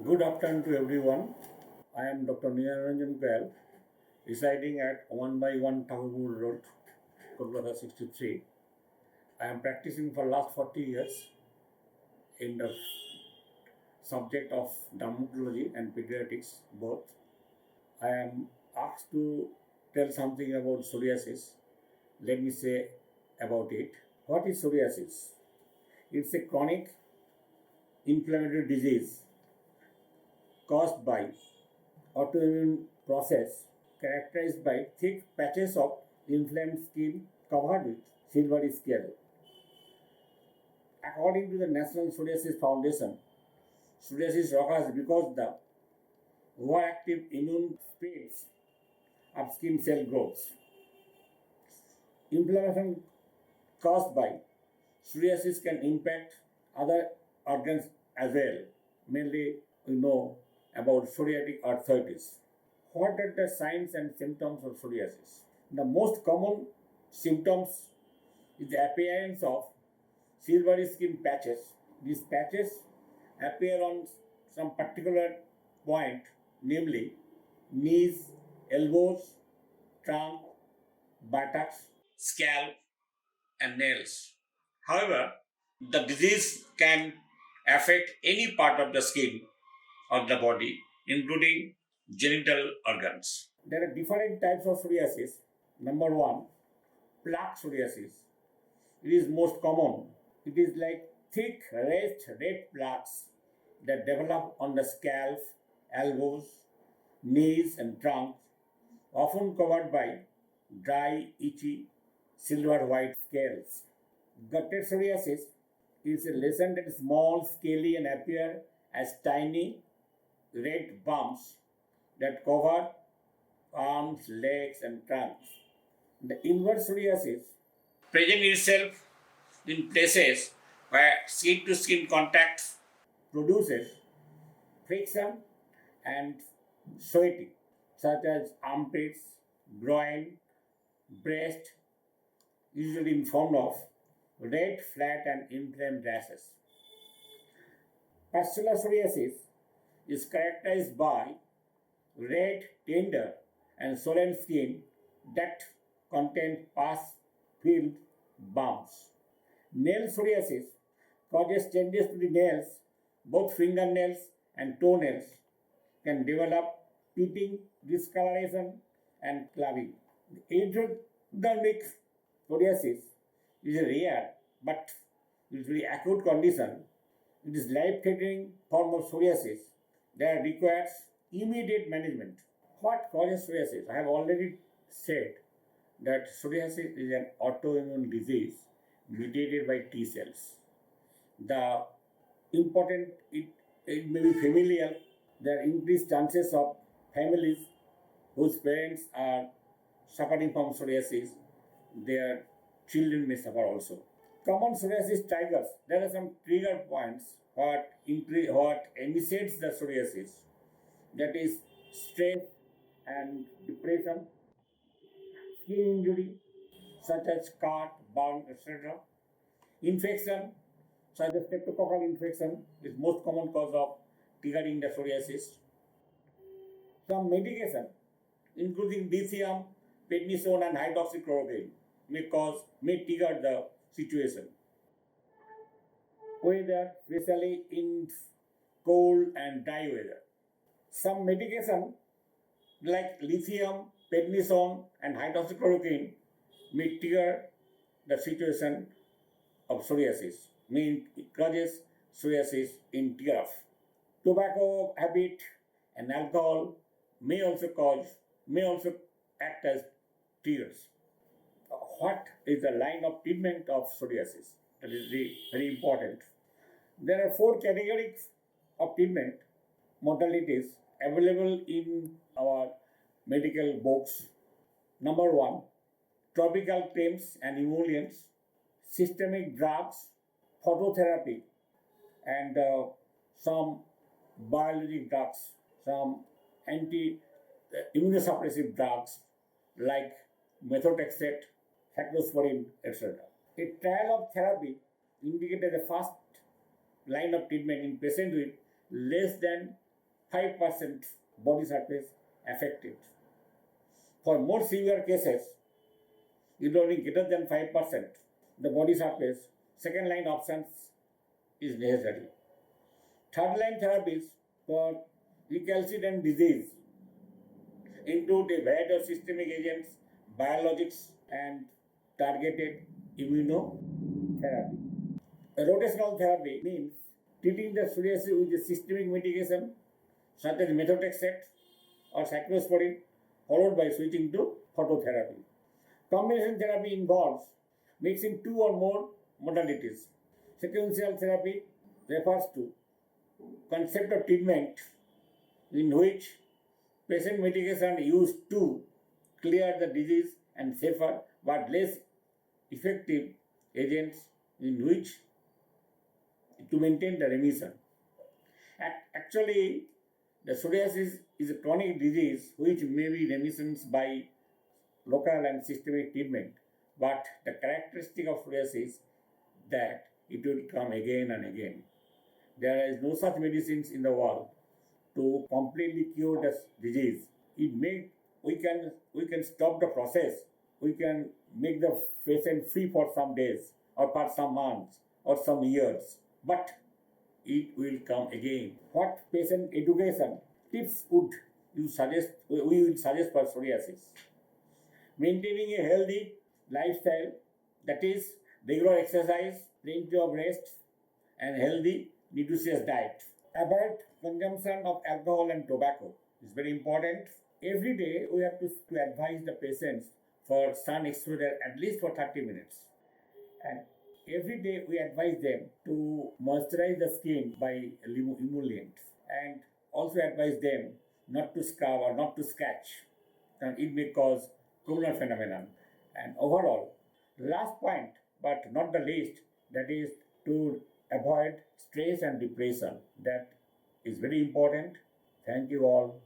Good afternoon to everyone. I am Dr. Niranjan Goyal, residing at 1 by 1 Thakurpur Road, Kolkata 63. I am practicing for last 40 years in the subject of dermatology and pediatrics both. I am asked to tell something about psoriasis. Let me say about it. What is psoriasis? It's a chronic inflammatory disease caused by autoimmune process characterized by thick patches of inflamed skin covered with silvery scale. According to the National Psoriasis Foundation, psoriasis occurs because the overactive immune speeds up skin cell growth. Inflammation caused by psoriasis can impact other organs as well. Mainly, we know about psoriatic arthritis. What are the signs and symptoms of psoriasis? The most common symptoms is the appearance of silvery skin patches. These patches appear on some particular point, namely knees, elbows, trunk, buttocks, scalp, and nails. However, the disease can affect any part of the skin of the body, including genital organs. There are different types of psoriasis. Number one, plaque psoriasis. It is most common. It is like thick raised red plaques that develop on the scalp, elbows, knees, and trunk, often covered by dry, itchy, silver white scales. Gutted psoriasis is a lesion that is small, scaly, and appear as tiny red bumps that cover arms, legs, and trunks. The inward psoriasis presents itself in places where skin to skin contact produces friction and sweating, such as armpits, groin, breast, usually in form of red, flat, and inflamed rashes. Pustular psoriasis is characterized by red, tender, and swollen skin that contain pus-filled bumps. Nail psoriasis causes changes to the nails, both fingernails and toenails can develop pitting, discoloration, and clubbing. Ectodermic psoriasis is a rare but usually acute condition. It is life-threatening form of psoriasis that requires immediate management. What causes psoriasis? I have already said that psoriasis is an autoimmune disease mediated by T cells. The important, it may be familial. There are increased chances of families whose parents are suffering from psoriasis, their children may suffer also. Common psoriasis triggers. There are some trigger points what initiates the psoriasis. That is stress and depression, skin injury such as cut, burn, etc. Infection such as streptococcal infection is most common cause of triggering the psoriasis. Some medication, including lithium, prednisone, and hydroxychloroquine, may trigger the situation. Weather, especially in cold and dry weather. Some medication like lithium, prednisone, and hydroxychloroquine may trigger the situation of psoriasis, means it causes psoriasis in giraffe. Tobacco habit and alcohol may also act as triggers. What is the line of treatment of psoriasis? That is very important. There are four categories of treatment modalities available in our medical books. Number one, topical creams and emollients, systemic drugs, phototherapy, and some biologic drugs, some immunosuppressive drugs like methotrexate, cyclosporine, etc. A trial of therapy indicated the first line of treatment in patients with less than 5% body surface affected. For more severe cases, involving greater than 5% the body surface, second line options is necessary. Third line therapies for recalcitrant disease include a variety of systemic agents, biologics, and targeted immunotherapy. A rotational therapy means treating the psoriasis with a systemic medication such as methotrexate or cyclosporine, followed by switching to phototherapy. Combination therapy involves mixing two or more modalities. Sequential therapy refers to concept of treatment in which patient medication used to clear the disease and safer but less effective agents in which to maintain the remission. Actually, the psoriasis is a chronic disease which may be remissions by local and systemic treatment, but the characteristic of psoriasis that it will come again and again. There is no such medicines in the world to completely cure the disease. We can stop the process. We can make the patient free for some days or for some months or some years, but it will come again. What patient education tips would you suggest? We will suggest for psoriasis. Maintaining a healthy lifestyle, that is regular exercise, plenty of rest, and healthy nutritious diet. Avoid consumption of alcohol and tobacco. It's very important. Every day we have to advise the patients for sun exposure at least for 30 minutes. And every day we advise them to moisturize the skin by emollient, and also advise them not to scrub or not to scratch, and it may cause corona phenomenon. And overall, last point but not the least, that is to avoid stress and depression. That is very important. Thank you all.